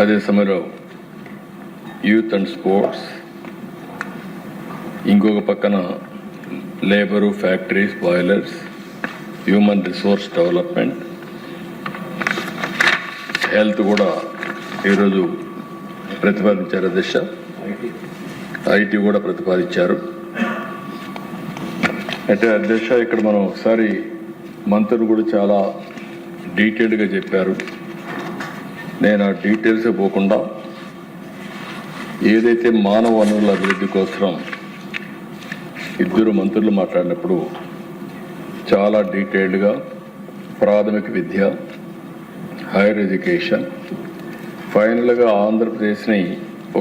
అదే సమయంలో youth and sports, ఇంకొక పక్కన labour, factories, boilers, human resource development, health కూడా ఈరోజు ప్రతిపాదించారు. అధ్యక్ష ఐటీ కూడా ప్రతిపాదించారు. అయితే అధ్యక్ష ఇక్కడ మనం ఒకసారి మంత్రులు కూడా చాలా డీటెయిల్డ్గా చెప్పారు. నేను ఆ డీటెయిల్స్ పోకుండా ఏదైతే మానవ వనరుల అభివృద్ధి కోసం ఇద్దరు మంత్రులు మాట్లాడినప్పుడు చాలా డీటెయిల్డ్గా ప్రాథమిక విద్య, హైయర్ ఎడ్యుకేషన్, ఫైనల్గా ఆంధ్రప్రదేశ్ని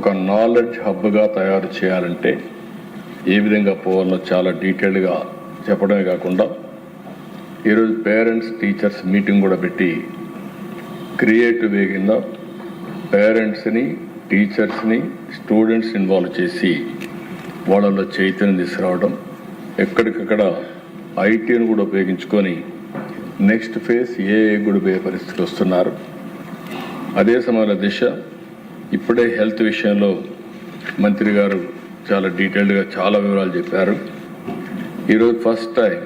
ఒక నాలెడ్జ్ హబ్గా తయారు చేయాలంటే ఏ విధంగా పోవాలో చాలా డీటెయిల్డ్గా చెప్పడమే కాకుండా ఈరోజు పేరెంట్స్ టీచర్స్ మీటింగ్ కూడా పెట్టి క్రియేటివ్ వే కింద పేరెంట్స్ని, టీచర్స్ని, స్టూడెంట్స్ ఇన్వాల్వ్ చేసి వాళ్ళలో చైతన్యం తీసుకురావడం, ఎక్కడికక్కడ ఐటీని కూడా ఉపయోగించుకొని నెక్స్ట్ ఫేజ్ ఏఐ కూడా పోయే పరిస్థితికి వస్తున్నారు. అదే సమయంలో దిశ ఇప్పుడే హెల్త్ విషయంలో మంత్రి గారు చాలా డీటెయిల్డ్గా చాలా వివరాలు చెప్పారు. ఈరోజు first time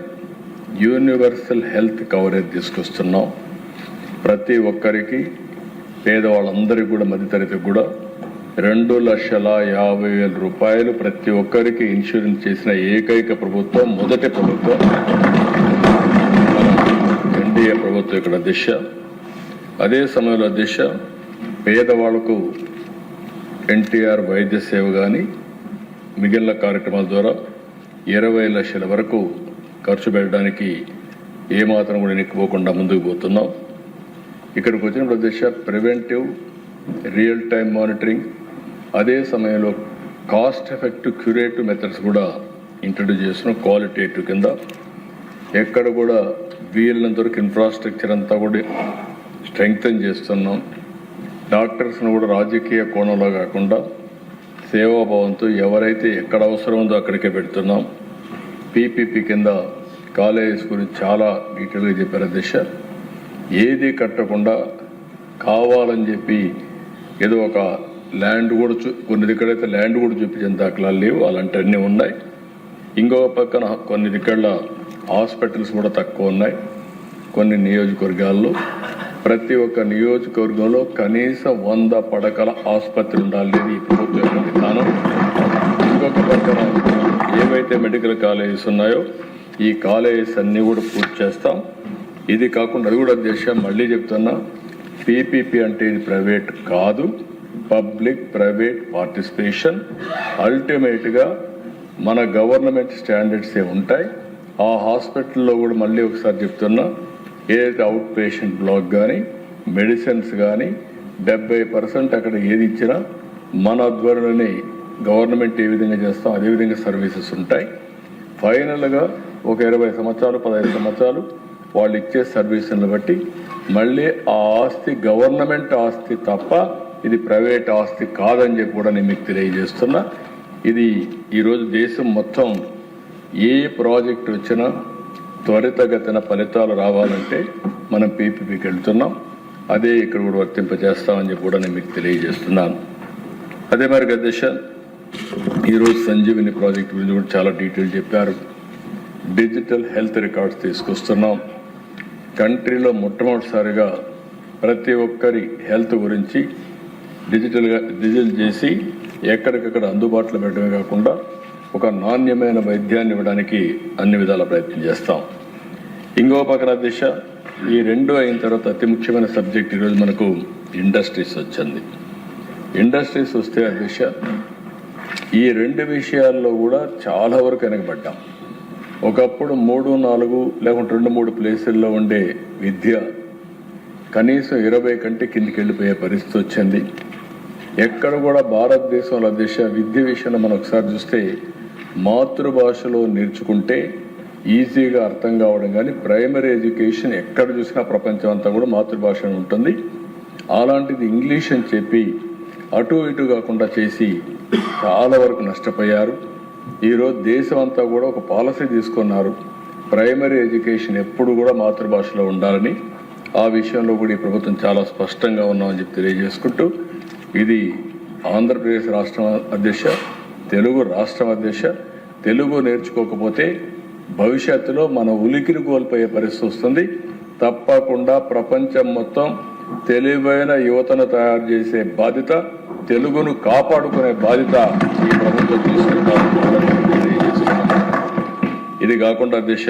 universal health coverage తీసుకొస్తున్నాం. ప్రతి ఒక్కరికి, పేదవాళ్ళందరికీ కూడా, మధ్యతరగతికి కూడా 2,50,000 రూపాయలు ప్రతి ఒక్కరికి ఇన్సూరెన్స్ చేసిన ఏకైక ప్రభుత్వం, మొదటి ప్రభుత్వం ఎన్డీఏ ప్రభుత్వం ఇక్కడ దిశ. అదే సమయంలో దిశ పేదవాళ్లకు ఎన్టీఆర్ వైద్య సేవ కానీ మిగిలిన కార్యక్రమాల ద్వారా 20 లక్షల వరకు ఖర్చు పెట్టడానికి ఏమాత్రం కూడా నెక్కిపోకుండా ముందుకు పోతున్నాం. ఇక్కడికి వచ్చినప్పుడు దిశ ప్రివెంటివ్, రియల్ టైం మానిటరింగ్, అదే సమయంలో కాస్ట్ ఎఫెక్టివ్ క్యూరేటివ్ మెథడ్స్ కూడా ఇంట్రడ్యూస్ చేస్తున్నాం. క్వాలిటేటివ్ కింద ఎక్కడ కూడా వీళ్ళంత వరకు ఇన్ఫ్రాస్ట్రక్చర్ అంతా కూడా స్ట్రెంగ్తన్ చేస్తున్నాం. డాక్టర్స్ను కూడా రాజకీయ కోణంలో కాకుండా సేవాభావంతో ఎవరైతే ఎక్కడ అవసరం ఉందో అక్కడికే పెడుతున్నాం. పీపీపీ కింద కాలేజెస్ గురించి చాలా డీటెయిల్గా చెప్పారు దిశ. ఏది కట్టకుండా కావాలని చెప్పి ఏదో ఒక ల్యాండ్ కూడా కొన్ని దగ్గరైతే ల్యాండ్ కూడా చూపించిన దాఖలాలు లేవు, అలాంటివన్నీ ఉన్నాయి. ఇంకొక పక్కన కొన్ని దగ్గర హాస్పిటల్స్ కూడా తక్కువ ఉన్నాయి. కొన్ని నియోజకవర్గాల్లో ప్రతి ఒక్క నియోజకవర్గంలో కనీసం 100 పడకల ఆసుపత్రి ఉండాలి ఈ ప్రభుత్వం యొక్క విధానం. ఇంకొక పక్కన ఏవైతే మెడికల్ కాలేజెస్ ఉన్నాయో ఈ కాలేజెస్ అన్నీ కూడా పూర్తి చేస్తాం. ఇది కాకుండా అది కూడా దేశం మళ్ళీ చెప్తున్నా, పీపీపీ అంటే ఇది ప్రైవేట్ కాదు, పబ్లిక్ ప్రైవేట్ పార్టిసిపేషన్. అల్టిమేట్గా మన గవర్నమెంట్ స్టాండర్డ్సే ఉంటాయి. ఆ హాస్పిటల్లో కూడా మళ్ళీ ఒకసారి చెప్తున్నా, ఏదైతే అవుట్ పేషెంట్ బ్లాక్ కానీ, మెడిసిన్స్ కానీ 70% అక్కడ ఏది ఇచ్చినా మన ఆధ్వర్యంలోనే గవర్నమెంట్ ఏ విధంగా చేస్తాం అదేవిధంగా సర్వీసెస్ ఉంటాయి. ఫైనల్గా ఒక 20 సంవత్సరాలు 15 సంవత్సరాలు వాళ్ళు ఇచ్చే సర్వీసులను బట్టి మళ్ళీ ఆ ఆస్తి గవర్నమెంట్ ఆస్తి తప్ప ఇది ప్రైవేట్ ఆస్తి కాదని చెప్పి కూడా నేను మీకు తెలియజేస్తున్నా. ఇది ఈరోజు దేశం మొత్తం ఏ ప్రాజెక్ట్ వచ్చినా త్వరితగతిన ఫలితాలు రావాలంటే మనం పీపీపీకి వెళ్తున్నాం. అదే ఇక్కడ కూడా వర్తింపజేస్తామని చెప్పి కూడా నేను మీకు తెలియజేస్తున్నాను. అదే మరి అధ్యక్ష ఈరోజు సంజీవిని ప్రాజెక్ట్ గురించి కూడా చాలా డీటెయిల్ చెప్పారు. డిజిటల్ హెల్త్ రికార్డ్స్ తీసుకొస్తున్నాం. కంట్రీలో మొట్టమొదటిసారిగా ప్రతి ఒక్కరి హెల్త్ గురించి డిజిటల్ చేసి ఎక్కడికక్కడ అందుబాటులో పెట్టడమే కాకుండా ఒక నాణ్యమైన వైద్యాన్ని ఇవ్వడానికి అన్ని విధాల ప్రయత్నం చేస్తాం. ఇంకో పక్కన దిశ ఈ రెండు అయిన తర్వాత అతి ముఖ్యమైన సబ్జెక్ట్ ఈరోజు మనకు ఇండస్ట్రీస్ వచ్చింది. ఇండస్ట్రీస్ వస్తే ఆ దిశ ఈ రెండు విషయాల్లో కూడా చాలా వరకు వెనకబడ్డాం. ఒకప్పుడు 3-4 లేకుంటే 2-3 ప్లేసుల్లో ఉండే విద్య కనీసం 20 కంటే కిందికి వెళ్ళిపోయే పరిస్థితి వచ్చింది. ఎక్కడ కూడా భారతదేశంలో దిశ విద్య విషయంలో మనం ఒకసారి చూస్తే మాతృభాషలో నేర్చుకుంటే ఈజీగా అర్థం కావడం, కానీ ప్రైమరీ ఎడ్యుకేషన్ ఎక్కడ చూసినా ప్రపంచం అంతా కూడా మాతృభాష ఉంటుంది. అలాంటిది ఇంగ్లీష్ అని చెప్పి అటు ఇటు కాకుండా చేసి చాలా వరకు నష్టపోయారు. ఈరోజు దేశం అంతా కూడా ఒక పాలసీ తీసుకున్నారు, ప్రైమరీ ఎడ్యుకేషన్ ఎప్పుడు కూడా మాతృభాషలో ఉండాలని. ఆ విషయంలో కూడా ఈ ప్రభుత్వం చాలా స్పష్టంగా ఉన్నామని చెప్పి తెలియజేసుకుంటూ, ఇది ఆంధ్రప్రదేశ్ రాష్ట్రం అధ్యక్ష, తెలుగు రాష్ట్రం అధ్యక్ష, తెలుగు నేర్చుకోకపోతే భవిష్యత్తులో మన ఉలికిని కోల్పోయే పరిస్థితి వస్తుంది. తప్పకుండా ప్రపంచం మొత్తం తెలివైన యువతను తయారు చేసే బాధ్యత, తెలుగును కాపాడుకునే బాధ్యత ఈ ప్రభుత్వం తీసుకుంటారు. ఇది కాకుండా అధ్యక్ష,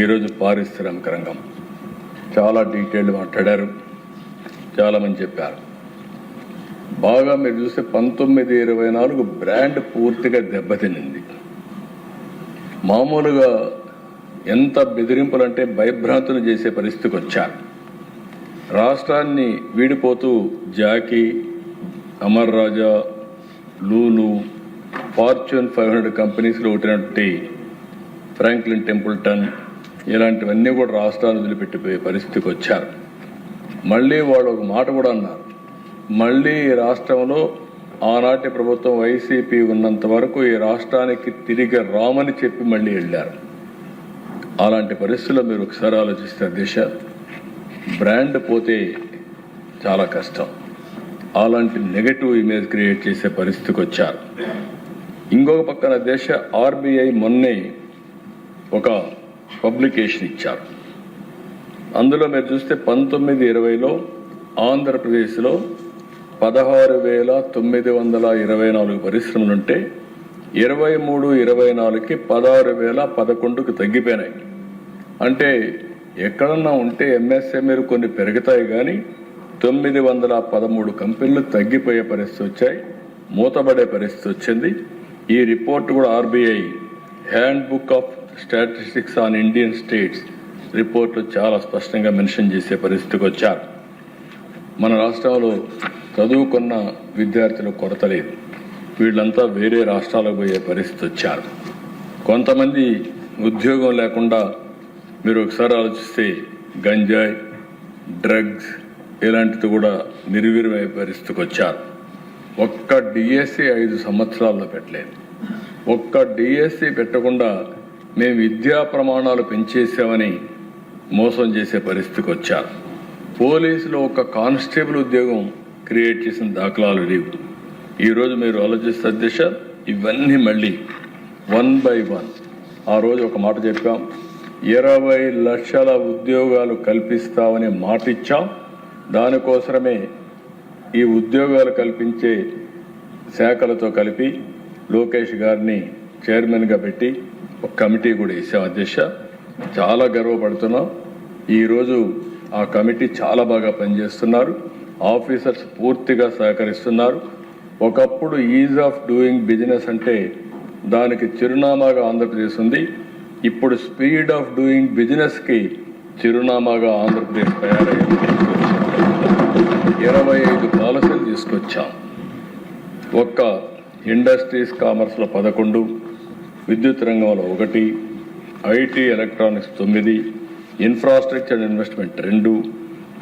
ఈరోజు పారిశ్రామిక రంగం చాలా డీటెయిల్డ్ మాట్లాడారు, చాలామంది చెప్పారు. బాగా మీరు చూస్తే 1924 బ్రాండ్ పూర్తిగా దెబ్బతినింది. మామూలుగా ఎంత బెదిరింపులంటే భయభ్రాంతులు చేసే పరిస్థితికి వచ్చారు. రాష్ట్రాన్ని వీడిపోతూ జాకీ, అమర్ రాజా, లూలు, ఫార్చ్యూన్ 500 కంపెనీస్లో ఒకటినటువంటి ఫ్రాంక్లిన్ టెంపుల్టన్ ఇలాంటివన్నీ కూడా రాష్ట్రాలు వదిలిపెట్టిపోయే పరిస్థితికి వచ్చారు. మళ్ళీ వాళ్ళు ఒక మాట కూడా అన్నారు, మళ్ళీ ఈ రాష్ట్రంలో ఆనాటి ప్రభుత్వం వైసీపీ ఉన్నంత వరకు ఈ రాష్ట్రానికి తిరిగి రామని చెప్పి మళ్ళీ వెళ్ళారు. అలాంటి పరిస్థితుల్లో మీరు ఒకసారి ఆలోచిస్తే దేశ బ్రాండ్ పోతే చాలా కష్టం. అలాంటి నెగటివ్ ఇమేజ్ క్రియేట్ చేసే పరిస్థితికి వచ్చారు. ఇంకొక పక్కన దేశ ఆర్బీఐ మొన్నే ఒక పబ్లికేషన్ ఇచ్చారు. అందులో మీరు చూస్తే 1920లో ఆంధ్రప్రదేశ్లో 16,924 పరిశ్రమలుంటే 23-24కి 16,011కు తగ్గిపోయినాయి. అంటే ఎక్కడన్నా ఉంటే ఎంఎస్ఎంఈలు కొన్ని పెరుగుతాయి, కానీ 913 కంపెనీలు తగ్గిపోయే పరిస్థితి వచ్చాయి, మూతబడే పరిస్థితి వచ్చింది. ఈ రిపోర్ట్ కూడా RBI hand book of statistics on Indian states రిపోర్ట్లు చాలా స్పష్టంగా మెన్షన్ చేసే పరిస్థితికి వచ్చారు. మన రాష్ట్రంలో చదువుకున్న విద్యార్థుల కొరత లేదు, వీళ్ళంతా వేరే రాష్ట్రాలకు పోయే పరిస్థితి వచ్చారు. కొంతమంది ఉద్యోగం లేకుండా మీరు ఒకసారి ఆలోచిస్తే గంజాయి, డ్రగ్స్ ఇలాంటిది కూడా నిర్వీర్యమయ్యే పరిస్థితికి వచ్చారు. ఒక్క డిఎస్సి 5 సంవత్సరాల్లో పెట్టలేదు. ఒక్క డిఎస్సి పెట్టకుండా మేము విద్యా ప్రమాణాలు పెంచేసామని మోసం చేసే పరిస్థితికి వచ్చారు. పోలీసులో ఒక కానిస్టేబుల్ ఉద్యోగం క్రియేట్ చేసిన దాఖలాలు లేవు. ఈరోజు మీరు ఆలోచిస్తే దిశ ఇవన్నీ మళ్ళీ 1 by 1 ఆ రోజు ఒక మాట చెప్పాం, 20 లక్షల ఉద్యోగాలు కల్పిస్తామని మాట ఇచ్చాం. దానికోసమే ఈ ఉద్యోగాలు కల్పించే శాఖలతో కలిపి లోకేష్ గారిని చైర్మన్గా పెట్టి ఒక కమిటీ కూడా వేసాం అధ్యక్ష. చాలా గర్వపడుతున్నాం. ఈరోజు ఆ కమిటీ చాలా బాగా పనిచేస్తున్నారు, ఆఫీసర్స్ పూర్తిగా సహకరిస్తున్నారు. ఒకప్పుడు ఈజ్ ఆఫ్ డూయింగ్ బిజినెస్ అంటే దానికి చిరునామాగా ఆంధ్రప్రదేశ్ ఉంది. ఇప్పుడు స్పీడ్ ఆఫ్ డూయింగ్ బిజినెస్కి చిరునామాగా ఆంధ్రప్రదేశ్ తయారయ్యింది. 25 పాలసీలు తీసుకొచ్చాం. ఒక్క ఇండస్ట్రీస్ కామర్స్లో 11, విద్యుత్ రంగంలో 1, IT electronics 9, infrastructure and investment 2,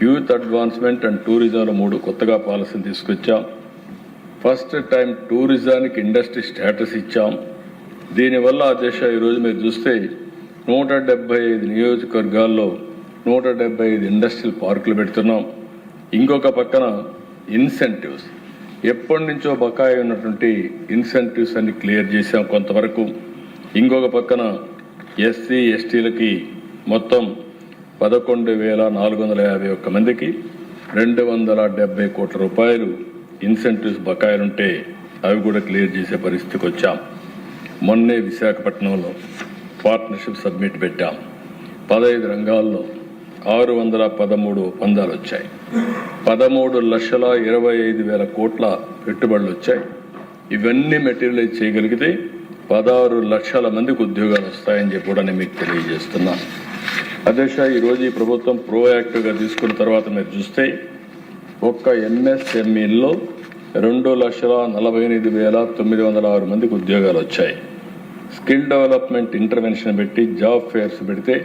youth advancement and టూరిజంలో 3 కొత్తగా పాలసీలు తీసుకొచ్చాం. ఫస్ట్ టైం టూరిజానికి ఇండస్ట్రీ స్టేటస్ ఇచ్చాం. దీనివల్ల దేశ ఈరోజు మీరు చూస్తే 175 నియోజకవర్గాల్లో 175 ఇండస్ట్రియల్ పార్కులు పెడుతున్నాం. ఇంకొక పక్కన ఇన్సెంటివ్స్, ఎప్పటి నుంచో బకాయి ఉన్నటువంటి ఇన్సెంటివ్స్ అన్ని క్లియర్ చేసాం కొంతవరకు. ఇంకొక పక్కన ఎస్సీ ఎస్టీలకి మొత్తం 11,451 మందికి 270 కోట్ల రూపాయలు ఇన్సెంటివ్స్ బకాయిలుంటే అవి కూడా క్లియర్ చేసే పరిస్థితికి వచ్చాం. మొన్నే విశాఖపట్నంలో పార్ట్నర్షిప్ సబ్మిట్ పెట్టాం. 15 రంగాల్లో 613 ఒప్పందాలు వచ్చాయి. 13,25,000 కోట్ల పెట్టుబడులు వచ్చాయి. ఇవన్నీ మెటీరియలైజ్ చేయగలిగితే 16 లక్షల మందికి ఉద్యోగాలు వస్తాయని చెప్పి కూడా నేను మీకు తెలియజేస్తున్నాను. అధ్యక్ష, ఈరోజు ఈ ప్రభుత్వం ప్రోయాక్టివ్గా తీసుకున్న తర్వాత మీరు చూస్తే ఒక్క ఎంఎస్ఎంఈల్లో 2,48,906 మందికి ఉద్యోగాలు వచ్చాయి. స్కిల్ డెవలప్మెంట్ ఇంటర్వెన్షన్ పెట్టి జాబ్ ఫేర్స్ పెడితే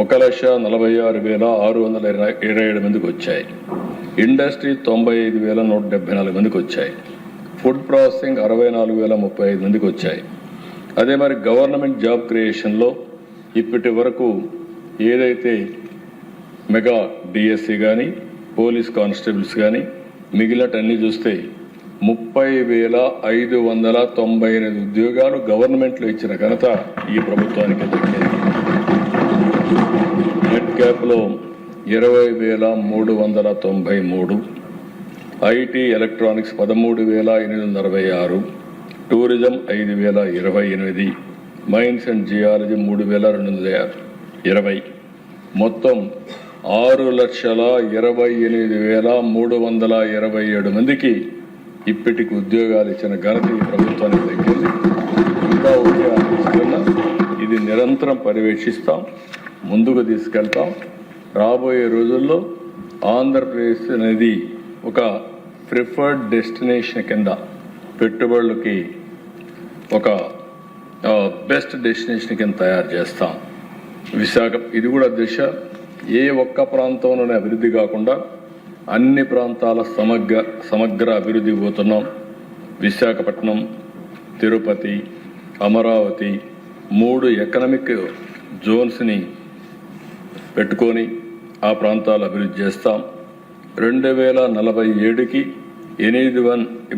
1,46,627 మందికి వచ్చాయి. ఇండస్ట్రీ 95,174 మందికి వచ్చాయి. ఫుడ్ ప్రాసెసింగ్ 64,035 మందికి వచ్చాయి. అదే మరి గవర్నమెంట్ జాబ్ క్రియేషన్లో ఇప్పటి వరకు ఏదైతే మెగా డిఎస్సి కానీ పోలీస్ కానిస్టేబుల్స్ కానీ మిగిలినటన్నీ చూస్తే 30,598 ఉద్యోగాలు గవర్నమెంట్లో ఇచ్చిన ఘనత ఈ ప్రభుత్వానికి దక్కింది. నెట్ క్యాప్లో 20,393, IT electronics 13,866, tourism 5,028, mines and geology 3,220, మొత్తం 6,28,327 మందికి ఇప్పటికి ఉద్యోగాలు ఇచ్చిన ఘనత ఈ ప్రభుత్వానికి దక్కింది. ఇంకా ఉద్యోగాలు ఇస్తున్నా ఇది నిరంతరం పర్యవేక్షిస్తాం, ముందుకు తీసుకెళ్తాం. రాబోయే రోజుల్లో ఆంధ్రప్రదేశ్ అనేది ఒక ప్రిఫర్డ్ డెస్టినేషన్ కింద పెట్టుబడులకి ఒక బెస్ట్ డెస్టినేషన్ కింద తయారు చేస్తాం. విశాఖ ఇది కూడా దిశ. ఏ ఒక్క ప్రాంతంలోనే అభివృద్ధి కాకుండా అన్ని ప్రాంతాల సమగ్ర అభివృద్ధి పోతున్నాం. విశాఖపట్నం, తిరుపతి, అమరావతి 3 ఎకనామిక్ జోన్స్ని పెట్టుకొని ఆ ప్రాంతాలు అభివృద్ధి చేస్తాం. 2047కి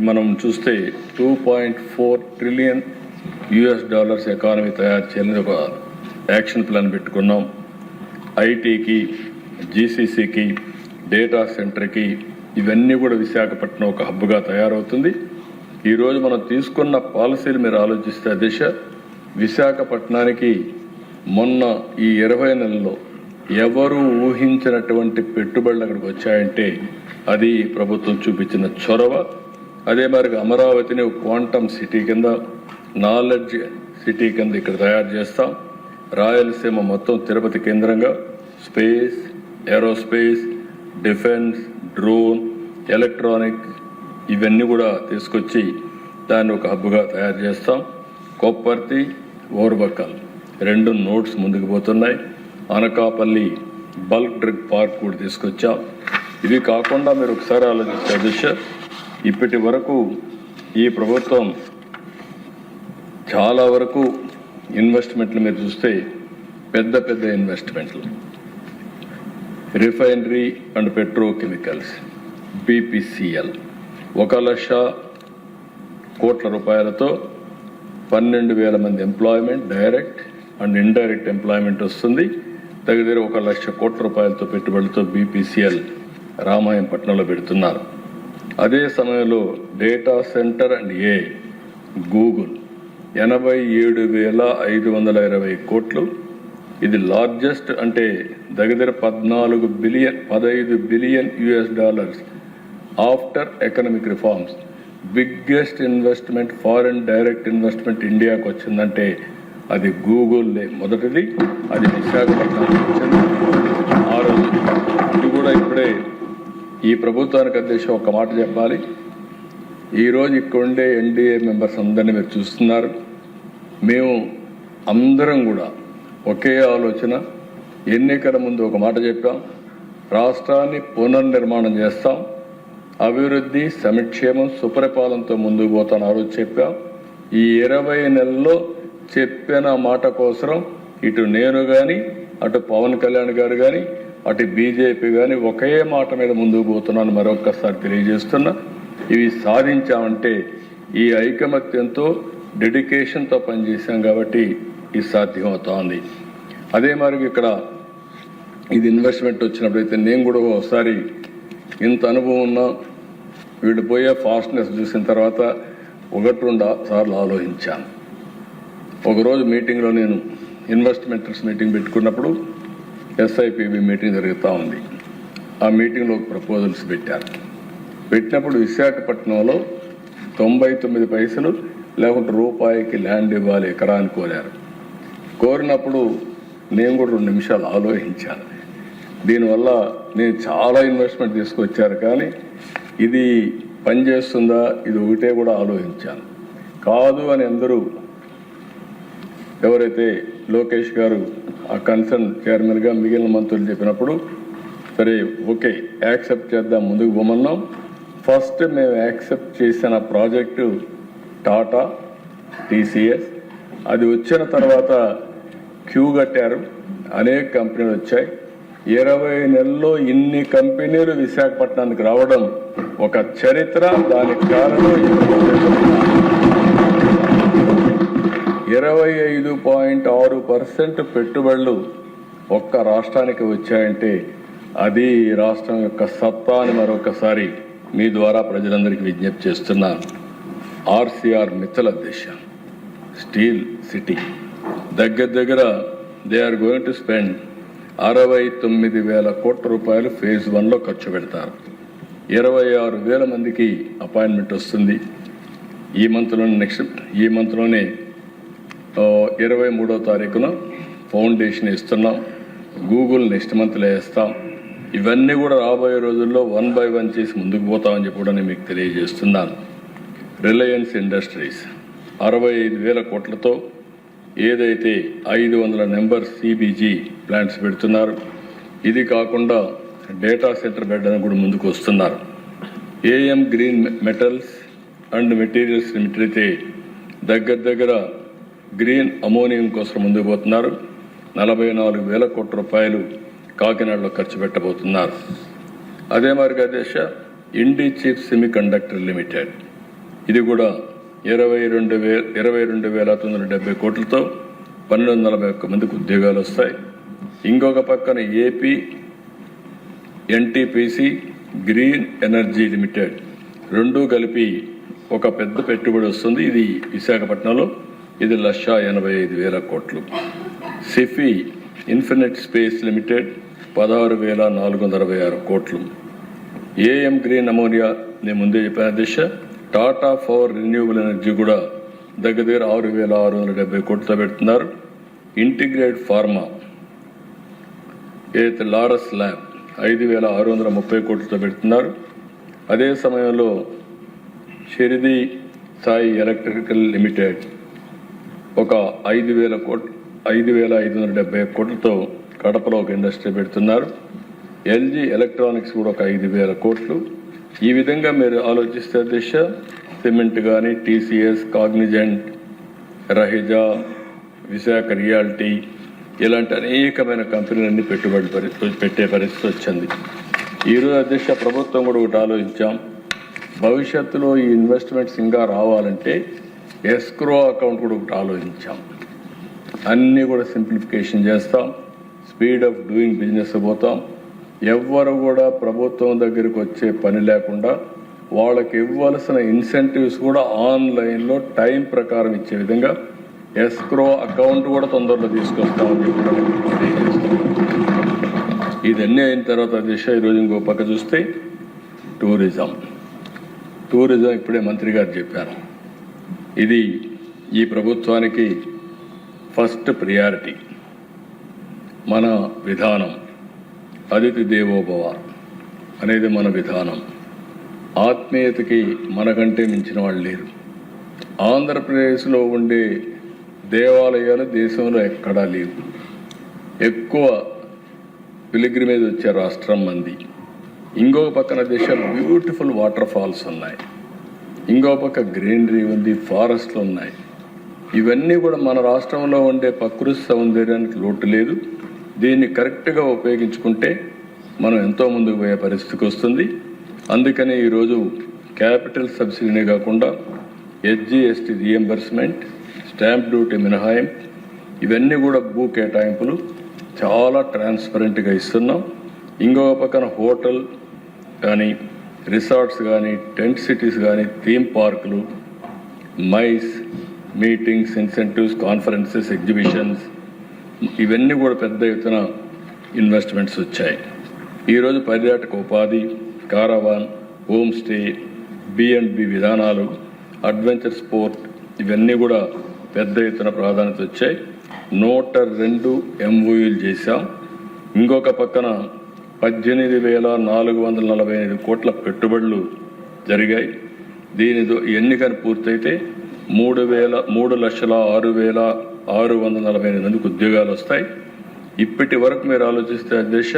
మనం చూస్తే $2.4 ట్రిలియన్ ఎకానమీ తయారు చేయాలని ఒక యాక్షన్ ప్లాన్ పెట్టుకున్నాం. ఐటీకి, జీసీసీకి, డేటా సెంటర్కి ఇవన్నీ కూడా విశాఖపట్నం ఒక హబ్గా తయారవుతుంది. ఈరోజు మనం తీసుకున్న పాలసీలు మీరు ఆలోచిస్తే దిశ విశాఖపట్నానికి మొన్న ఈ 20 నెలల్లో ఎవరు ఊహించినటువంటి పెట్టుబడులు అక్కడికి వచ్చాయంటే అది ప్రభుత్వం చూపించిన చొరవ. అదే మరి అమరావతిని ఒక క్వాంటమ్ సిటీ కింద, నాలెడ్జ్ సిటీ కింద ఇక్కడ తయారు చేస్తాం. రాయలసీమ మొత్తం తిరుపతి కేంద్రంగా space, aerospace, defence, drone, electronics ఇవన్నీ కూడా తీసుకొచ్చి దాన్ని ఒక హబ్గా తయారు చేస్తాం. కొప్పర్తి, ఓర్బకల్ 2 నోడ్స్ ముందుకు పోతున్నాయి. అనకాపల్లి బల్క్ డ్రగ్ పార్క్ కూడా తీసుకొచ్చాం. ఇవి కాకుండా మీరు ఒకసారి ఆలోచిస్తే దిశ ఇప్పటి వరకు ఈ ప్రభుత్వం చాలా వరకు ఇన్వెస్ట్మెంట్లు మీరు చూస్తే పెద్ద పెద్ద ఇన్వెస్ట్మెంట్లు, రిఫైనరీ అండ్ పెట్రోకెమికల్స్, BPCL 1,00,000 కోట్ల రూపాయలతో 12,000 మంది employment, direct and indirect employment వస్తుంది. దగ్గర 1,00,000 కోట్ల రూపాయలతో పెట్టుబడితో BPCL రామాయంపట్నంలో పెడుతున్నారు. అదే సమయంలో data centre and AI Google 87,520 కోట్లు. ఇది లార్జెస్ట్, అంటే దగ్గర $15 billion after economic reforms. Biggest investment, foreign direct investment ఇండియాకు వచ్చిందంటే అది గూగుల్లే మొదటిది. అది విశాఖపట్నానికి వచ్చింది. ఆ రోజు ఇది కూడా ఇప్పుడే ఈ ప్రభుత్వానికి అధ్యక్ష ఒక మాట చెప్పాలి. ఈరోజు ఇక్కడ ఉండే NDA మెంబర్స్ అందరినీ మీరు చూస్తున్నారు. మేము అందరం కూడా ఒకే ఆలోచన. ఎన్నికల ముందు ఒక మాట చెప్పాం, రాష్ట్రాన్ని పునర్నిర్మాణం చేస్తాం, అభివృద్ధి, సంక్షేమం, సుపరిపాలనతో ముందుకు పోతాను ఆ రోజు చెప్పాం. ఈ 20 నెలల్లో చెప్పిన మాట కోసం ఇటు నేను కానీ, అటు పవన్ కళ్యాణ్ గారు కానీ, అటు బీజేపీ కానీ ఒకే మాట మీద ముందుకు పోతున్నాను మరొక్కసారి తెలియజేస్తున్నా. ఇవి సాధించామంటే ఈ ఐకమత్యంతో, డెడికేషన్తో పనిచేశాం కాబట్టి ఇది సాధ్యమవుతోంది. అదే మరి ఇక్కడ ఇది ఇన్వెస్ట్మెంట్ వచ్చినప్పుడైతే నేను కూడా ఒకసారి ఇంత అనుభవం ఉన్నా వీళ్ళు పోయే ఫాస్ట్నెస్ చూసిన తర్వాత 1-2 సార్లు ఆలోచించాను. ఒకరోజు మీటింగ్లో నేను ఇన్వెస్ట్మెంటర్స్ మీటింగ్ పెట్టుకున్నప్పుడు SIPB మీటింగ్ జరుగుతూ ఉంది. ఆ మీటింగ్లో ఒక ప్రపోజల్స్ పెట్టినప్పుడు విశాఖపట్నంలో 99 పైసలు లేకుంటే రూపాయికి ల్యాండ్ ఇవ్వాలి ఎకరాన్ని కోరినప్పుడు నేను కూడా 2 నిమిషాలు ఆలోచించాను. దీనివల్ల నేను చాలా ఇన్వెస్ట్మెంట్ తీసుకొచ్చారు, కానీ ఇది పనిచేస్తుందా ఇది ఒకటే కూడా ఆలోచించాను. కాదు అని అందరూ ఎవరైతే లోకేష్ గారు ఆ కన్సర్న్ చైర్మన్గా మిగిలిన మంత్రులు చెప్పినప్పుడు సరే ఓకే యాక్సెప్ట్ చేద్దాం, ముందుకు పోమన్నాం. ఫస్ట్ మేము యాక్సెప్ట్ చేసిన ప్రాజెక్టు టాటా TCS. అది వచ్చిన తర్వాత క్యూ కట్టారు, అనేక కంపెనీలు వచ్చాయి. 20 నెలల్లో ఇన్ని కంపెనీలు విశాఖపట్నానికి రావడం ఒక చరిత్ర. దానికి కారణం 25.6% పెట్టుబడులు ఒక్క రాష్ట్రానికి వచ్చాయంటే అది రాష్ట్రం యొక్క సత్తా అని మరొకసారి మీ ద్వారా ప్రజలందరికీ విజ్ఞప్తి చేస్తున్నాను. ఆర్సీఆర్ మిత్తల్ అధ్యక్ష స్టీల్ సిటీ దగ్గర they are going to spend 69,000 కోట్ల రూపాయలు ఫేజ్ 1లో ఖర్చు పెడతారు. 26,000 మందికి అపాయింట్మెంట్ వస్తుంది. ఈ మంత్లోనే 23వ తారీఖున ఫౌండేషన్ ఇస్తున్నాం. గూగుల్ నెక్స్ట్ మంత్లో వేస్తాం. ఇవన్నీ కూడా రాబోయే రోజుల్లో 1 by 1 చేసి ముందుకు పోతామని చెప్పి కూడా నేను మీకు తెలియజేస్తున్నాను. రిలయన్స్ ఇండస్ట్రీస్ 65,000 కోట్లతో ఏదైతే 500 నెంబర్ CBG ప్లాంట్స్ పెడుతున్నారు. ఇది కాకుండా డేటా సెంటర్ పెట్టడానికి కూడా ముందుకు వస్తున్నారు. AM green metals and materials limited అయితే దగ్గర గ్రీన్ అమోనియం కోసం ముందుకు పోతున్నారు. 44,000 కోట్ల రూపాయలు కాకినాడలో ఖర్చు పెట్టబోతున్నారు. అదే మాదిరిగా దేశ ఇండి చిప్ సెమీ కండక్టర్ లిమిటెడ్ ఇది కూడా 22,970 కోట్లతో 1,241 మందికి ఉద్యోగాలు వస్తాయి. ఇంకొక పక్కన AP NTPC green energy limited రెండు కలిపి ఒక పెద్ద పెట్టుబడి వస్తుంది. ఇది విశాఖపట్నంలో ఇది 1,85,000 కోట్లు. సిఫీ ఇన్ఫినిట్ స్పేస్ లిమిటెడ్ 16,466 కోట్లు. AM గ్రీన్ అమోనియా నేను ముందే చెప్పిన దిశ టాటా పవర్ రెన్యూవబుల్ ఎనర్జీ కూడా దగ్గర 6,670 కోట్లతో పెడుతున్నారు. ఇంటిగ్రేట్ ఫార్మా ఏదైతే లారస్ ల్యాబ్ 5,630 కోట్లతో పెడుతున్నారు. అదే సమయంలో షిరిడి సాయి ఎలక్ట్రికల్ లిమిటెడ్ ఒక 5,570 కోట్లతో కడపలో ఒక ఇండస్ట్రీ పెడుతున్నారు. LG ఎలక్ట్రానిక్స్ కూడా ఒక 5,000 కోట్లు. ఈ విధంగా మీరు ఆలోచిస్తే దిశ సిమెంట్ కానీ TCS, కాగ్నిజెంట్, రహిజా, విశాఖ రియాలిటీ ఇలాంటి అనేకమైన కంపెనీలన్నీ పెట్టుబడి పెట్టే పరిస్థితి వచ్చింది. ఈరోజు అధ్యక్ష ప్రభుత్వం కూడా ఒకటి ఆలోచించాం. భవిష్యత్తులో ఈ ఇన్వెస్ట్మెంట్స్ ఇంకా రావాలంటే ఎస్క్రో అకౌంట్ కూడా ఒకటి ఆలోచించాం. అన్నీ కూడా సింప్లిఫికేషన్ చేస్తాం. స్పీడ్ ఆఫ్ డూయింగ్ బిజినెస్ పోతాం. ఎవ్వరు కూడా ప్రభుత్వం దగ్గరికి వచ్చే పని లేకుండా వాళ్ళకి ఇవ్వాల్సిన ఇన్సెంటివ్స్ కూడా ఆన్లైన్లో టైం ప్రకారం ఇచ్చే విధంగా ఎస్క్రో అకౌంట్ కూడా తొందరలో తీసుకొస్తామని చెప్పి ఇదన్నీ అయిన తర్వాత దిశ ఈరోజు ఇంకో పక్క చూస్తే టూరిజం ఇప్పుడే మంత్రి గారు చెప్పారు. ఇది ఈ ప్రభుత్వానికి ఫస్ట్ ప్రియారిటీ. మన విధానం అతిథి దేవోభవ అనేది మన విధానం. ఆత్మీయతకి మనకంటే మించిన వాళ్ళు లేరు. ఆంధ్రప్రదేశ్లో ఉండే దేవాలయాలు దేశంలో ఎక్కడా లేవు. ఎక్కువ పిలిగ్రిమేజ్ వచ్చే రాష్ట్రం మంది. ఇంకొక పక్కన దేశం బ్యూటిఫుల్ వాటర్ ఫాల్స్ ఉన్నాయి. ఇంకొక పక్క గ్రీనరీ ఉంది, ఫారెస్ట్లు ఉన్నాయి. ఇవన్నీ కూడా మన రాష్ట్రంలో ఉండే ప్రకృతి సౌందర్యానికి లోటు లేదు. దీన్ని కరెక్ట్గా ఉపయోగించుకుంటే మనం ఎంతో ముందుకు పోయే పరిస్థితికి వస్తుంది. అందుకనే ఈరోజు క్యాపిటల్ సబ్సిడీనే కాకుండా SGST రీఎంబర్స్మెంట్, స్టాంప్ డ్యూటీ మినహాయింపు ఇవన్నీ కూడా భూ కేటాయింపులు చాలా ట్రాన్స్పరెంట్గా ఇస్తున్నాం. ఇంకొక పక్కన హోటల్ కానీ, రిసార్ట్స్ కానీ, టెంట్ సిటీస్ కానీ, థీమ్ పార్కులు, MICE, meetings, incentives, conferences, exhibitions ఇవన్నీ కూడా పెద్ద ఎత్తున ఇన్వెస్ట్మెంట్స్ వచ్చాయి. ఈరోజు పర్యాటక ఉపాధి, కారవాన్, హోమ్ స్టే, B&B విధానాలు, అడ్వెంచర్ స్పోర్ట్ ఇవన్నీ కూడా పెద్ద ఎత్తున ప్రాధాన్యత వచ్చాయి. 102 MOUలు చేశాం. ఇంకొక పక్కన 18,445 కోట్ల పెట్టుబడులు జరిగాయి. దీనితో ఎన్నికలు పూర్తయితే 3,06,640 మందికి ఉద్యోగాలు వస్తాయి. ఇప్పటి వరకు మీరు ఆలోచిస్తే అధ్యక్ష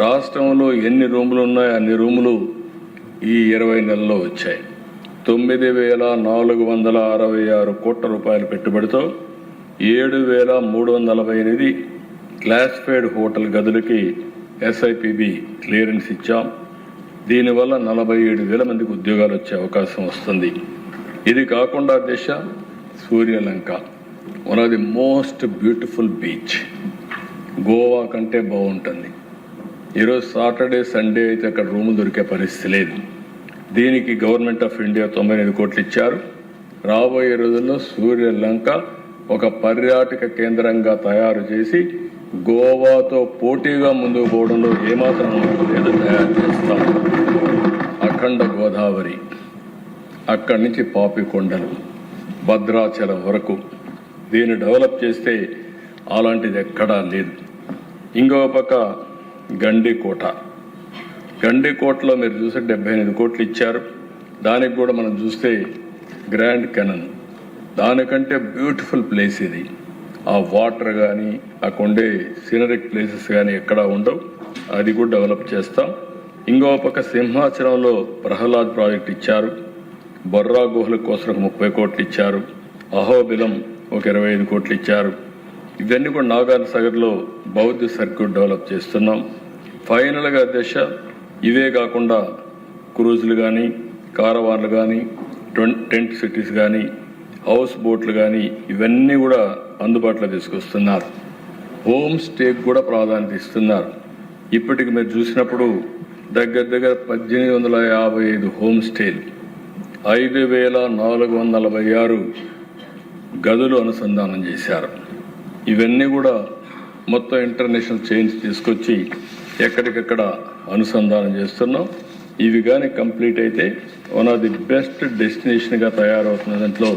రాష్ట్రంలో ఎన్ని రూములు ఉన్నాయో అన్ని రూములు ఈ 20 నెలల్లో వచ్చాయి. 9,466 కోట్ల రూపాయల పెట్టుబడితో 7,348 క్లాసిఫైడ్ హోటల్ గదులకి SIPB క్లియరెన్స్ ఇచ్చాం. దీనివల్ల 47,000 మందికి ఉద్యోగాలు వచ్చే అవకాశం వస్తుంది. ఇది కాకుండా దిశ Suryalanka, one of the most beautiful beach. Goa కంటే బాగుంటుంది. ఈరోజు సాటర్డే సండే అయితే అక్కడ రూములు దొరికే పరిస్థితి లేదు. దీనికి గవర్నమెంట్ ఆఫ్ ఇండియా 98 కోట్లు ఇచ్చారు. రాబోయే రోజుల్లో సూర్యలంక ఒక పర్యాటక కేంద్రంగా తయారు చేసి గోవాతో పోటీగా ముందుకు పోవడంలో ఏమాత్రం లేదు తయారు చేస్తాం. అఖండ గోదావరి, అక్కడి నుంచి పాపికొండలు, భద్రాచలం వరకు దీన్ని డెవలప్ చేస్తే అలాంటిది ఎక్కడా లేదు. ఇంకో పక్క గండికోటలో మీరు చూస్తే 78 కోట్లు ఇచ్చారు. దానికి కూడా మనం చూస్తే గ్రాండ్ కెనన్, దానికంటే బ్యూటిఫుల్ ప్లేస్ ఇది. ఆ వాటర్ కానీ అక్కడ ఉండే సీనరిక్ ప్లేసెస్ కానీ ఎక్కడా ఉండవు. అది కూడా డెవలప్ చేస్తాం. ఇంకో పక్క సింహాచలంలో ప్రహ్లాద్ ప్రాజెక్ట్ ఇచ్చారు. బొర్రా గుహల కోసం 30 కోట్లు ఇచ్చారు. అహోబిలం ఒక 25 కోట్లు ఇచ్చారు. ఇవన్నీ కూడా నాగార్జునసాగర్లో బౌద్ధ సర్క్యూట్ డెవలప్ చేస్తున్నాం. ఫైనల్గా దశ ఇవే కాకుండా క్రూజులు కానీ, కారవాన్లు కానీ, టెంట్ సిటీస్ కానీ, హౌస్ బోట్లు కానీ ఇవన్నీ కూడా అందుబాటులో తీసుకొస్తున్నారు. హోమ్ స్టేకి కూడా ప్రాధాన్యత ఇస్తున్నారు. ఇప్పటికి మీరు చూసినప్పుడు దగ్గర 1855 హోమ్ స్టేలు, 5,446 గదులు అనుసంధానం చేశారు. ఇవన్నీ కూడా మొత్తం ఇంటర్నేషనల్ చైన్స్ తీసుకొచ్చి ఎక్కడికక్కడ అనుసంధానం చేస్తున్నాం. ఇవి కానీ కంప్లీట్ అయితే వన్ ఆఫ్ ది బెస్ట్ డెస్టినేషన్గా తయారవుతున్న దాంట్లో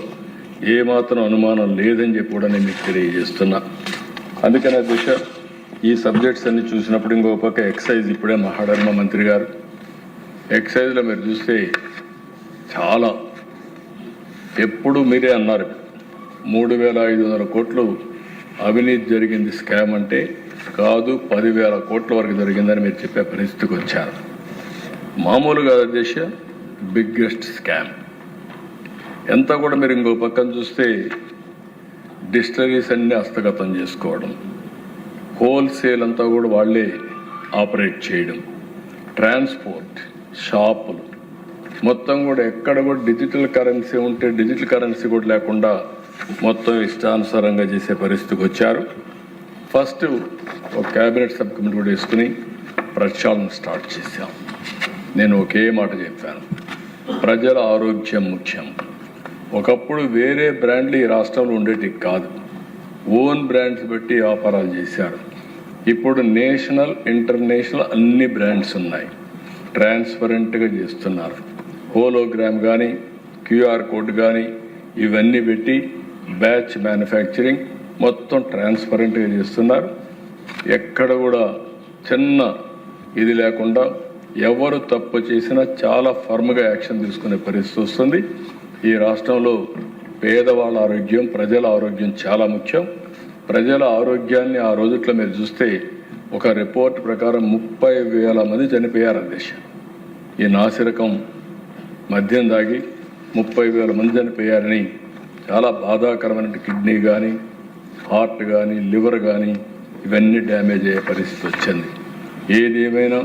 ఏమాత్రం అనుమానం లేదని చెప్పి కూడా నేను మీకు తెలియజేస్తున్నా. అందుకనే దిశ ఈ సబ్జెక్ట్స్ అన్ని చూసినప్పుడు ఇంకో పక్క ఎక్సైజ్ ఇప్పుడే మహాధర్మ మంత్రి గారు ఎక్సైజ్లో మీరు చూస్తే చాలా ఎప్పుడు మీరే అన్నారు 3,500 కోట్లు అవినీతి జరిగింది స్కామ్ అంటే కాదు, 10,000 కోట్ల వరకు జరిగిందని మీరు చెప్పే పరిస్థితికి వచ్చారు. మామూలుగా దేశ బిగ్గెస్ట్ స్కామ్ ఎంత కూడా మీరు ఇంకో పక్కన చూస్తే డిస్టిలరీస్ అన్ని హస్తగతం చేసుకోవడం, హోల్సేల్ అంతా కూడా వాళ్ళే ఆపరేట్ చేయడం, ట్రాన్స్పోర్ట్, షాపులు మొత్తం కూడా ఎక్కడ కూడా డిజిటల్ కరెన్సీ ఉంటే డిజిటల్ కరెన్సీ కూడా లేకుండా మొత్తం ఇష్టానుసారంగా చేసే పరిస్థితికి వచ్చారు. ఫస్ట్ ఒక క్యాబినెట్ సబ్ కమిటీ కూడా వేసుకుని ప్రక్షాళన స్టార్ట్ చేశాం. నేను ఒకే మాట చెప్పాను, ప్రజల ఆరోగ్యం ముఖ్యం. ఒకప్పుడు వేరే బ్రాండ్లు ఈ రాష్ట్రంలో ఉండేటి కాదు, ఓన్ బ్రాండ్స్ బట్టి వ్యాపారాలు చేశారు. ఇప్పుడు నేషనల్, ఇంటర్నేషనల్ అన్ని బ్రాండ్స్ ఉన్నాయి. ట్రాన్స్పరెంట్గా చేస్తున్నారు. హోలోగ్రామ్ కానీ, క్యూఆర్ కోడ్ కానీ ఇవన్నీ పెట్టి బ్యాచ్ మ్యానుఫ్యాక్చరింగ్ మొత్తం ట్రాన్స్పరెంట్గా చేస్తున్నారు. ఎక్కడ కూడా చిన్న ఇది లేకుండా ఎవరు తప్పు చేసినా చాలా ఫర్మ్గా యాక్షన్ తీసుకునే పరిస్థితి వస్తుంది. ఈ రాష్ట్రంలో పేదవాళ్ళ ఆరోగ్యం, ప్రజల ఆరోగ్యం చాలా ముఖ్యం. ప్రజల ఆరోగ్యాన్ని ఆ రోజుట్లో మీరు చూస్తే ఒక రిపోర్ట్ ప్రకారం 30,000 మంది చనిపోయారు దేశం. ఈ నాసిరకం మద్యం దాగి 30,000 మంది చనిపోయారని చాలా బాధాకరమైన కిడ్నీ కానీ, హార్ట్ కానీ, లివర్ కానీ ఇవన్నీ డ్యామేజ్ అయ్యే పరిస్థితి వచ్చింది. ఏదేమైనా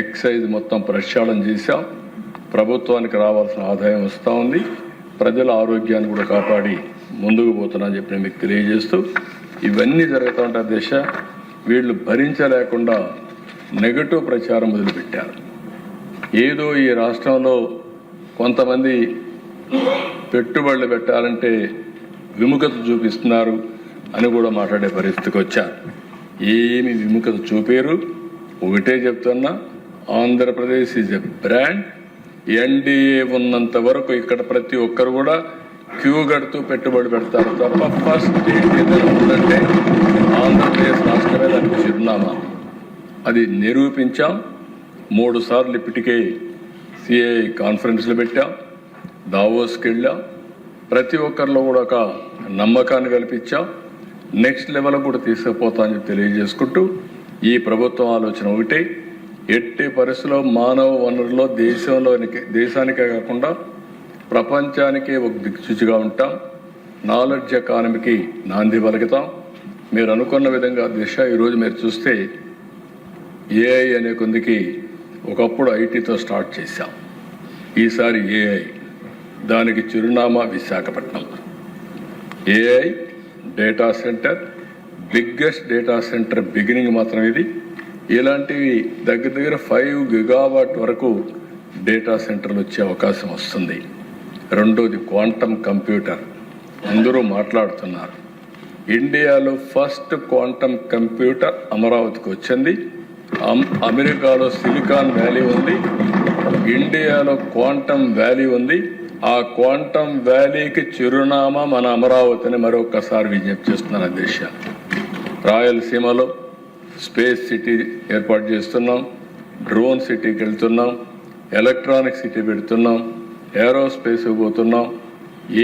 ఎక్సైజ్ మొత్తం ప్రక్షాళన చేశాం. ప్రభుత్వానికి రావాల్సిన ఆదాయం వస్తూ ఉంది. ప్రజల ఆరోగ్యాన్ని కూడా కాపాడి ముందుకు పోతున్నానని చెప్పి మీకు తెలియజేస్తూ ఇవన్నీ జరుగుతూ ఉంటాయి దేశ. వీళ్ళు భరించలేకుండా నెగటివ్ ప్రచారం మొదలుపెట్టారు. ఏదో ఈ రాష్ట్రంలో కొంతమంది పెట్టుబడులు పెట్టాలంటే విముఖత చూపిస్తున్నారు అని కూడా మాట్లాడే పరిస్థితికి వచ్చారు. ఏమి విముఖత చూపారు. ఒకటే చెప్తున్నా, Andhra Pradesh is a brand. NDA ఉన్నంత వరకు ఇక్కడ ప్రతి ఒక్కరు కూడా క్యూ కడుతూ పెట్టుబడి పెడతారు తప్ప ఫస్ట్ ఏదైనా ఉందంటే ఆంధ్రప్రదేశ్ రాష్ట్రమే దానికి చిరునామా. అది నిరూపించాం. 3 సార్లు ఇప్పటికే సిఐ కాన్ఫరెన్స్లు పెట్టాం, దావోస్కి వెళ్ళాం. ప్రతి ఒక్కరిలో కూడా ఒక నమ్మకాన్ని కల్పించాం. నెక్స్ట్ లెవెల్ కూడా తీసుకుపోతామని తెలియజేసుకుంటూ ఈ ప్రభుత్వం ఆలోచన ఒకటే, ఎట్టి పరిస్థితుల్లో మానవ వనరుల్లో దేశానికే కాకుండా ప్రపంచానికే ఒక దిక్సూచిగా ఉంటాం. నాలెడ్జ్ ఎకానమీకి నాంది పలుకుతాం. మీరు అనుకున్న విధంగా దిశ ఈరోజు మీరు చూస్తే ఏఐ అనే కొందికి ఒకప్పుడు ఐటీతో స్టార్ట్ చేశాం. ఈసారి ఏఐ, దానికి చిరునామా Visakhapatnam. AI data centre, biggest data centre beginning మాత్రం ఇది. ఇలాంటివి దగ్గర 5 గిగావాట్ వరకు డేటా సెంటర్లు వచ్చే అవకాశం వస్తుంది. రెండోది క్వాంటమ్ కంప్యూటర్. అందరూ మాట్లాడుతున్నారు. ఇండియాలో ఫస్ట్ క్వాంటమ్ కంప్యూటర్ అమరావతికి వచ్చింది. అమెరికాలో సిలికాన్ వ్యాలీ ఉంది, ఇండియాలో క్వాంటమ్ వ్యాలీ ఉంది. ఆ క్వాంటమ్ వ్యాలీకి చిరునామా మన అమరావతిని మరొకసారి విజ్ఞప్తి చేస్తున్నాను అధ్యక్ష. రాయలసీమలో స్పేస్ సిటీ ఏర్పాటు చేస్తున్నాం, డ్రోన్ సిటీకి వెళ్తున్నాం, ఎలక్ట్రానిక్ సిటీ పెడుతున్నాం, ఏరోస్పేస్ పోతున్నాం.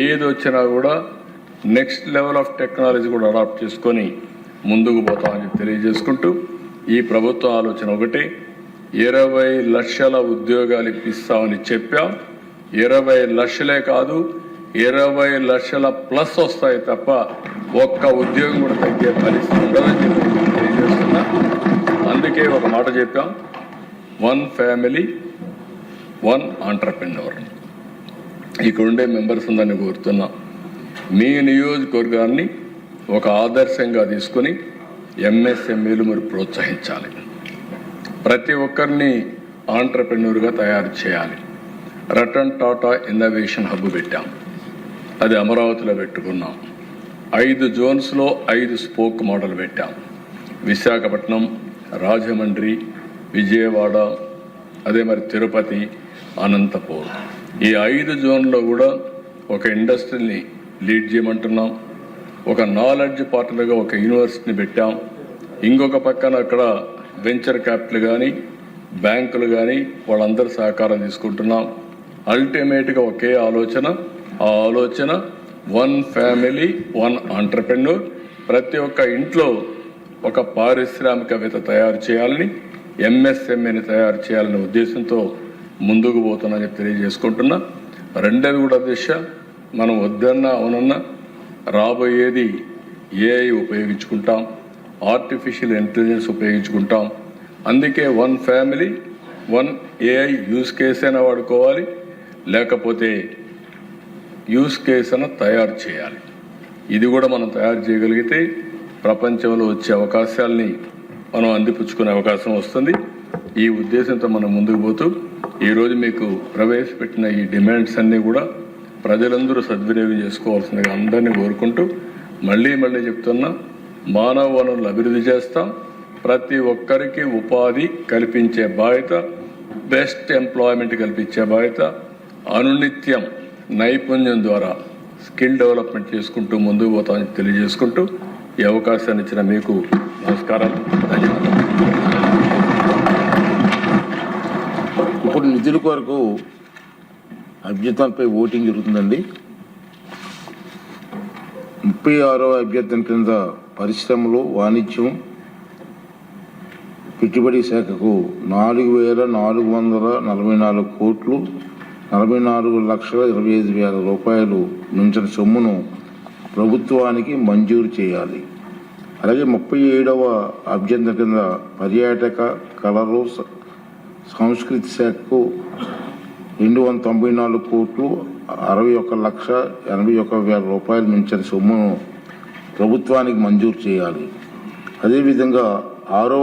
ఏది వచ్చినా కూడా నెక్స్ట్ లెవెల్ ఆఫ్ టెక్నాలజీ కూడా అడాప్ట్ చేసుకొని ముందుకు పోతామని తెలియజేసుకుంటూ, ఈ ప్రభుత్వ ఆలోచన ఒకటి, 20 లక్షల ఉద్యోగాలు ఇప్పిస్తామని చెప్పాం. 20 లక్షలే కాదు, 20 లక్షల ప్లస్ వస్తాయి తప్ప ఒక్క ఉద్యోగం కూడా తగ్గే పరిస్థితి ఉండదని చెప్పి తెలియజేస్తున్నా. అందుకే ఒక మాట చెప్పాం, 1 ఫ్యామిలీ 1 ఆంటర్‌ప్రెన్యూర్. ఇక్కడ ఉండే మెంబర్స్ ఉందని కోరుతున్నాం, మీ నియోజకవర్గాన్ని ఒక ఆదర్శంగా తీసుకుని ఎంఎస్ఎంఈలు మీరు ప్రోత్సహించాలి. ప్రతి ఒక్కరిని ఆంటర్‌ప్రెన్యూర్గా తయారు చేయాలి. రతన్ టాటా ఇన్నోవేషన్ హబ్ పెట్టాం, అది అమరావతిలో పెట్టుకున్నాం. 5 జోన్స్లో 5 స్పోక్ మోడల్ పెట్టాం. విశాఖపట్నం, రాజమండ్రి, విజయవాడ, అదే మరి తిరుపతి, అనంతపూర్. ఈ 5 జోన్లో కూడా ఒక ఇండస్ట్రీని లీడ్ చేయమంటున్నాం. ఒక నాలెడ్జ్ పార్ట్నర్గా ఒక యూనివర్సిటీని పెట్టాం. ఇంకొక పక్కన అక్కడ వెంచర్ క్యాపిటల్ కానీ బ్యాంకులు కానీ వాళ్ళందరూ సహకారం తీసుకుంటున్నాం. అల్టిమేట్గా ఒకే ఆలోచన, ఆ ఆలోచన 1 ఫ్యామిలీ 1 ఆంటర్‌ప్రెన్యూర్. ప్రతి ఒక్క ఇంట్లో ఒక పారిశ్రామికవేత్త తయారు చేయాలని, ఎంఎస్ఎంఈని తయారు చేయాలనే ఉద్దేశంతో ముందుకు పోతున్నానని చెప్పి తెలియజేసుకుంటున్నా. రెండోది కూడా దిశ, మనం వద్దన్నా అవునన్నా రాబోయేది ఏఐ ఉపయోగించుకుంటాం, ఆర్టిఫిషియల్ ఇంటెలిజెన్స్ ఉపయోగించుకుంటాం. అందుకే 1 ఫ్యామిలీ 1 ఏఐ యూస్ కేస్ అయినా వాడుకోవాలి, లేకపోతే యూస్ కేస్ అయినా తయారు చేయాలి. ఇది కూడా మనం తయారు చేయగలిగితే ప్రపంచంలో వచ్చే అవకాశాలని మనం అందిపుచ్చుకునే అవకాశం వస్తుంది. ఈ ఉద్దేశంతో మనం ముందుకు పోతూ ఈరోజు మీకు ప్రవేశపెట్టిన ఈ డిమాండ్స్ అన్నీ కూడా ప్రజలందరూ సద్వినియోగం చేసుకోవాల్సిందిగా అందరినీ కోరుకుంటూ, మళ్ళీ చెప్తున్నా, మానవ వనరులు అభివృద్ధి చేస్తాం. ప్రతి ఒక్కరికి ఉపాధి కల్పించే బాధ్యత, బెస్ట్ ఎంప్లాయ్మెంట్ కల్పించే బాధ్యత, అనునిత్యం నైపుణ్యం ద్వారా స్కిల్ డెవలప్మెంట్ చేసుకుంటూ ముందుకు పోతామని తెలియజేసుకుంటూ ఈ అవకాశాన్ని ఇచ్చిన మీకు నమస్కారాలు, ధన్యవాదాలు. ఇప్పుడు నిధుల కొరకు అభ్యర్థనపై ఓటింగ్ జరుగుతుందండి. 36వ అభ్యర్థన కింద పరిశ్రమలు, వాణిజ్యం, పెట్టుబడి శాఖకు 4,444 కోట్లు 44,25,000 రూపాయలు మించిన సొమ్మును ప్రభుత్వానికి మంజూరు చేయాలి. అలాగే 37వ అభ్యర్థన కింద పర్యాటక, కళలు, సంస్కృతి శాఖకు 294 కోట్లు 61,81,000 రూపాయలు మించిన సొమ్మును ప్రభుత్వానికి మంజూరు చేయాలి. అదేవిధంగా 6వ